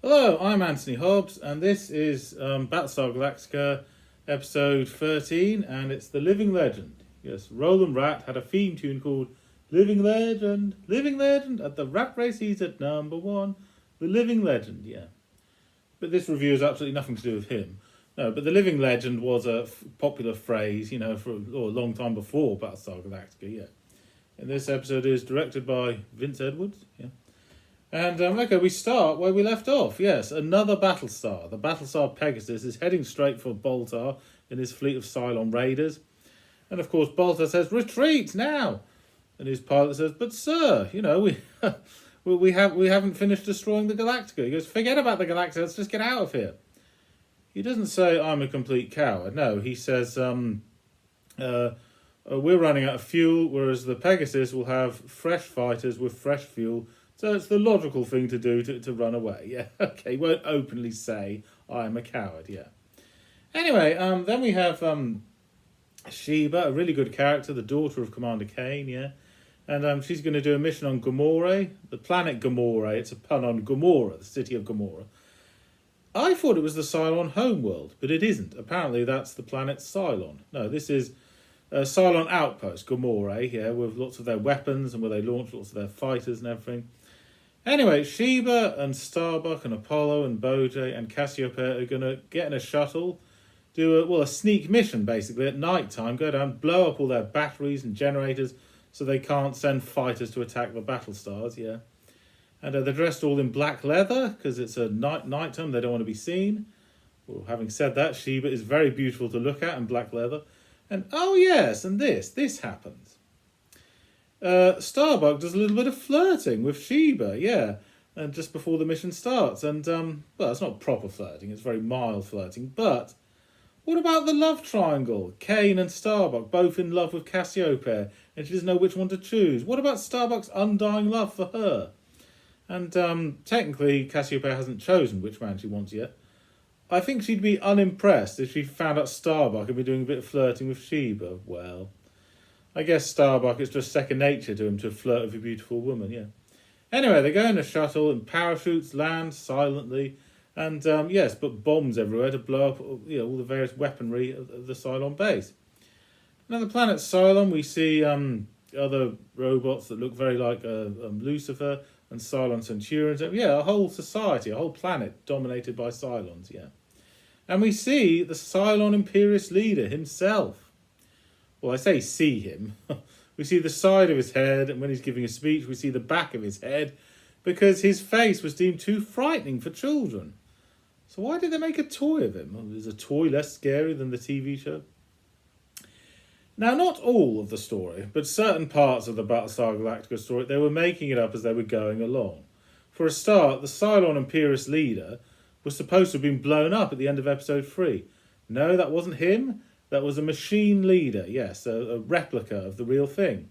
Hello, I'm Anthony Hobbs, and this is Battlestar Galactica, episode 13, and it's The Living Legend. Yes, Roland Rat had a theme tune called Living Legend, at the rat race he's at number one. The Living Legend, yeah. But this review has absolutely nothing to do with him. No, but The Living Legend was a popular phrase, for a long time before Battlestar Galactica, yeah. And this episode is directed by Vince Edwards, yeah. And, okay, we start where we left off. Yes, another Battlestar. The Battlestar Pegasus is heading straight for Boltar in his fleet of Cylon raiders. And, of course, Boltar says, "Retreat, now!" And his pilot says, "But, sir, we haven't finished destroying the Galactica." He goes, "Forget about the Galactica, let's just get out of here." He doesn't say, "I'm a complete coward." No, he says, we're running out of fuel, whereas the Pegasus will have fresh fighters with fresh fuel. So it's the logical thing to do to run away. Yeah, okay, he won't openly say, "I'm a coward," yeah. Anyway, then we have Sheba, a really good character, the daughter of Commander Kane, yeah. And she's going to do a mission on Gamorre, the planet Gamorre. It's a pun on Gomorrah, the city of Gomorrah. I thought it was the Cylon homeworld, but it isn't. Apparently that's the planet Cylon. No, this is a Cylon outpost, Gamorre, yeah, with lots of their weapons and where they launch lots of their fighters and everything. Anyway, Sheba and Starbuck and Apollo and Bojay and Cassiopeia are going to get in a shuttle, do a sneak mission, basically, at night time, go down, blow up all their batteries and generators so they can't send fighters to attack the Battlestars, yeah. And they're dressed all in black leather, because it's a night time, they don't want to be seen. Well, having said that, Sheba is very beautiful to look at in black leather. And, oh yes, and this happens. Starbuck does a little bit of flirting with Sheba, yeah, and just before the mission starts. And, well, it's not proper flirting, it's very mild flirting. But what about the love triangle? Kane and Starbuck, both in love with Cassiopeia, and she doesn't know which one to choose. What about Starbuck's undying love for her? And technically, Cassiopeia hasn't chosen which man she wants yet. I think she'd be unimpressed if she found out Starbuck had been doing a bit of flirting with Sheba. Well, I guess Starbuck is just second nature to him to flirt with a beautiful woman, yeah. Anyway, they go in a shuttle and parachutes, land silently, and yes, but bombs everywhere to blow up all the various weaponry of the Cylon base. Now, the planet Cylon, we see other robots that look very like Lucifer and Cylon Centurions. Yeah, a whole society, a whole planet dominated by Cylons, yeah. And we see the Cylon Imperious leader himself. Well, I say see him. We see the side of his head, and when he's giving a speech, we see the back of his head, because his face was deemed too frightening for children. So why did they make a toy of him? Is a toy less scary than the TV show? Now, not all of the story, but certain parts of the Battlestar Galactica story, they were making it up as they were going along. For a start, the Cylon Imperious leader was supposed to have been blown up at the end of episode 3. No, that wasn't him. That was a machine leader, yes, a replica of the real thing.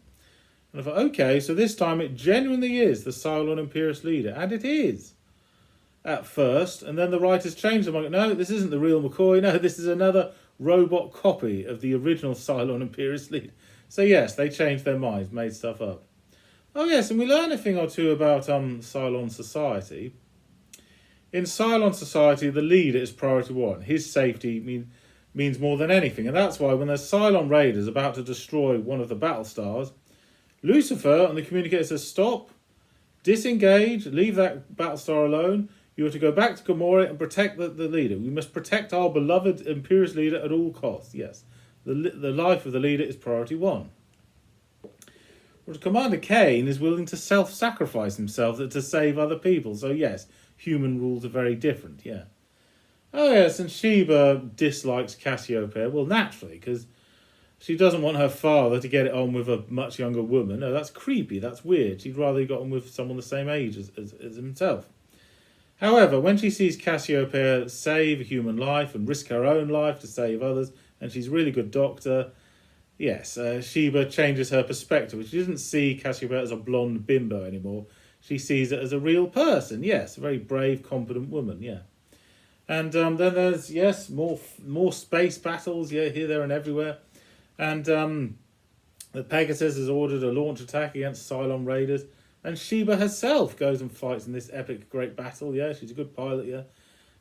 And I thought, okay, so this time it genuinely is the Cylon Imperious leader, and it is. At first, and then the writers changed them. Like, no, this isn't the real McCoy, no, this is another robot copy of the original Cylon Imperious leader. So yes, they changed their minds, made stuff up. Oh yes, and we learn a thing or two about Cylon society. In Cylon society, the leader is priority one. His safety means more than anything, and that's why when there's Cylon raiders about to destroy one of the Battlestars, Lucifer on the communicator says, "Stop, disengage, leave that Battlestar alone. You are to go back to Gamorre and protect the leader. We must protect our beloved Imperious leader at all costs." Yes, the life of the leader is priority one. But Commander Kane is willing to self-sacrifice himself to save other people. So yes, human rules are very different, yeah. Oh yes, and Sheba dislikes Cassiopeia. Well, naturally, because she doesn't want her father to get it on with a much younger woman. No, that's creepy, that's weird. She'd rather he got on with someone the same age as himself. However, when she sees Cassiopeia save a human life and risk her own life to save others, and she's a really good doctor, yes, Sheba changes her perspective. She doesn't see Cassiopeia as a blonde bimbo anymore. She sees it as a real person, yes, a very brave, competent woman, yeah. And then there's, yes, more space battles, yeah, here, there, and everywhere. And the Pegasus has ordered a launch attack against Cylon raiders. And Sheba herself goes and fights in this epic great battle. Yeah, she's a good pilot. Yeah,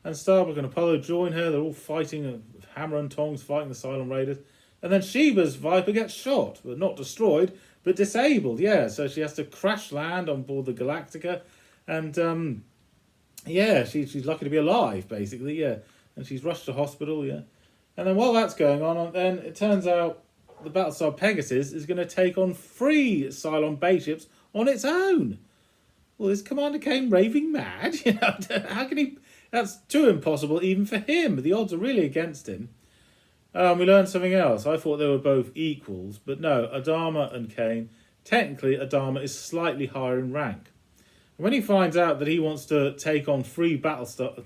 and Starbuck and Apollo join her. They're all fighting, hammer and tongs, fighting the Cylon Raiders. And then Sheba's Viper gets shot, but not destroyed, but disabled. Yeah, so she has to crash land on board the Galactica, and yeah, she's lucky to be alive, basically. Yeah, and she's rushed to hospital. Yeah, and then while that's going on, then it turns out the Battlestar Pegasus is going to take on 3 Cylon base ships on its own. Well, is Commander Kane raving mad? You know, how can he? That's too impossible even for him. The odds are really against him. We learned something else. I thought they were both equals, but no, Adama and Kane, technically Adama is slightly higher in rank. And when he finds out that he wants to take on 3 Battlestar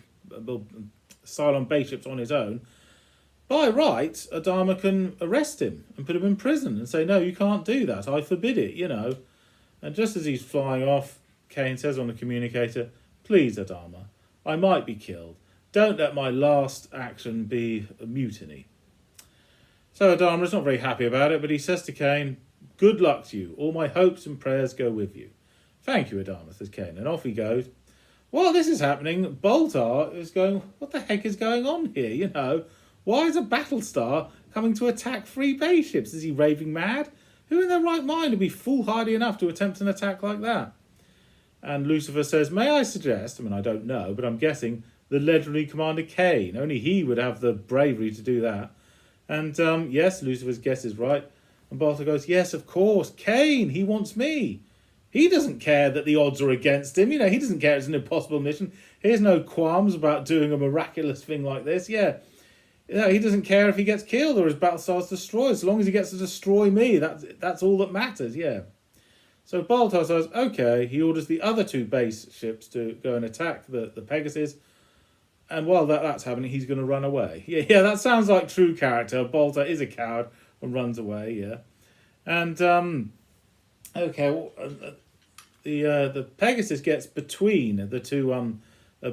Cylon base ships on his own, by right, Adama can arrest him and put him in prison and say, no, you can't do that. I forbid it, you know. And just as he's flying off, Kane says on the communicator, please, Adama, I might be killed. Don't let my last action be a mutiny. So Adama is not very happy about it, but he says to Kane, good luck to you. All my hopes and prayers go with you. Thank you, Adama, says Kane. And off he goes. While this is happening, Boltar is going, what the heck is going on here, you know? Why is a Battlestar coming to attack 3 base ships? Is he raving mad? Who in their right mind would be foolhardy enough to attempt an attack like that? And Lucifer says, may I suggest, I mean, I don't know, but I'm guessing the legendary Commander Kane. Only he would have the bravery to do that. And yes, Lucifer's guess is right. And Boltar goes, yes, of course, Kane, he wants me. He doesn't care that the odds are against him. You know, he doesn't care it's an impossible mission. He has no qualms about doing a miraculous thing like this. Yeah. You know, he doesn't care if he gets killed or his Battlestar's destroyed. As long as he gets to destroy me, that's all that matters, yeah. So Boltar says, okay, he orders the other 2 base ships to go and attack the Pegasus. And while that's happening, he's going to run away. Yeah, that sounds like true character. Boltar is a coward and runs away, yeah. And, okay, well, the Pegasus gets between the 2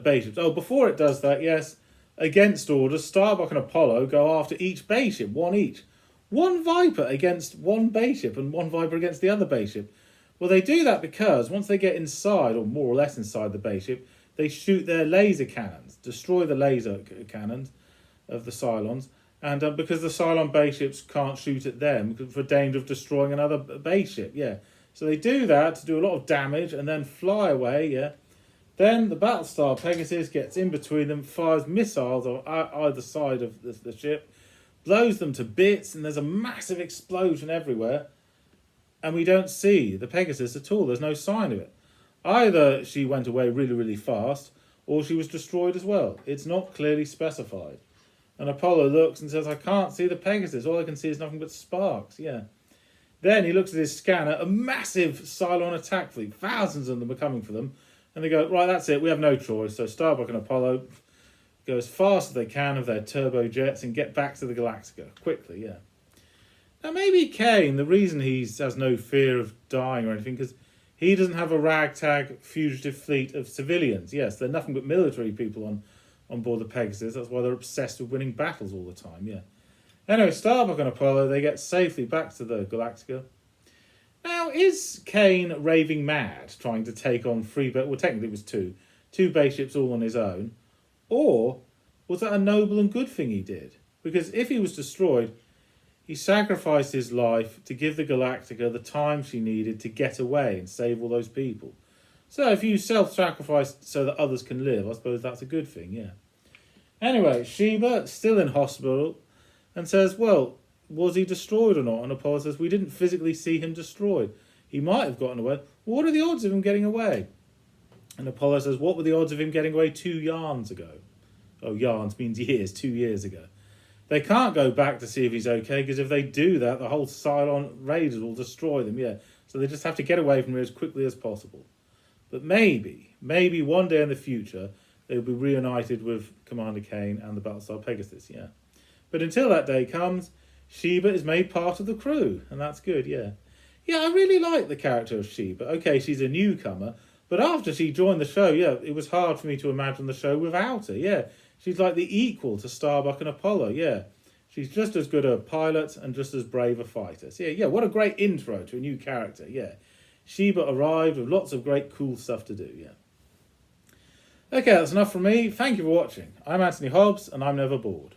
base ships. Oh, before it does that, yes, against orders, Starbuck and Apollo go after each base ship, 1 each. 1 Viper against 1 base ship and 1 Viper against the other base ship. Well, they do that because once they get inside, or more or less inside the base ship, they shoot their laser cannons, destroy the laser cannons of the Cylons, and because the Cylon base ships can't shoot at them for danger of destroying another base ship, yeah. So they do that to do a lot of damage and then fly away, yeah. Then the Battlestar Pegasus gets in between them, fires missiles on either side of the ship, blows them to bits, and there's a massive explosion everywhere. And we don't see the Pegasus at all. There's no sign of it. Either she went away really, really fast, or she was destroyed as well. It's not clearly specified. And Apollo looks and says, I can't see the Pegasus. All I can see is nothing but sparks, yeah. Then he looks at his scanner, a massive Cylon attack fleet. Thousands of them are coming for them. And they go, right, that's it, we have no choice. So Starbuck and Apollo go as fast as they can with their turbojets and get back to the Galactica quickly, yeah. Now maybe Kane, the reason he has no fear of dying or anything, because he doesn't have a ragtag fugitive fleet of civilians. Yes, they're nothing but military people on board the Pegasus. That's why they're obsessed with winning battles all the time, yeah. Anyway, Starbuck and Apollo, they get safely back to the Galactica. Now, is Kane raving mad trying to take on 3, well, technically it was 2 base ships all on his own? Or was that a noble and good thing he did? Because if he was destroyed, he sacrificed his life to give the Galactica the time she needed to get away and save all those people. So if you self-sacrifice so that others can live, I suppose that's a good thing, yeah. Anyway, Sheba, still in hospital, and says, well, was he destroyed or not? And Apollo says, we didn't physically see him destroyed. He might have gotten away. Well, what are the odds of him getting away? And Apollo says, what were the odds of him getting away 2 yarns ago? Oh, yarns means years, 2 years ago. They can't go back to see if he's okay, because if they do that, the whole Cylon Raiders will destroy them, yeah. So they just have to get away from here as quickly as possible. But maybe one day in the future, they'll be reunited with Commander Kane and the Battlestar Pegasus, yeah. But until that day comes, Sheba is made part of the crew, and that's good, yeah. Yeah, I really like the character of Sheba. Okay, she's a newcomer, but after she joined the show, yeah, it was hard for me to imagine the show without her, yeah. She's like the equal to Starbuck and Apollo, yeah. She's just as good a pilot and just as brave a fighter. So yeah, what a great intro to a new character, yeah. Sheba arrived with lots of great cool stuff to do, yeah. Okay, that's enough from me. Thank you for watching. I'm Anthony Hobbs, and I'm never bored.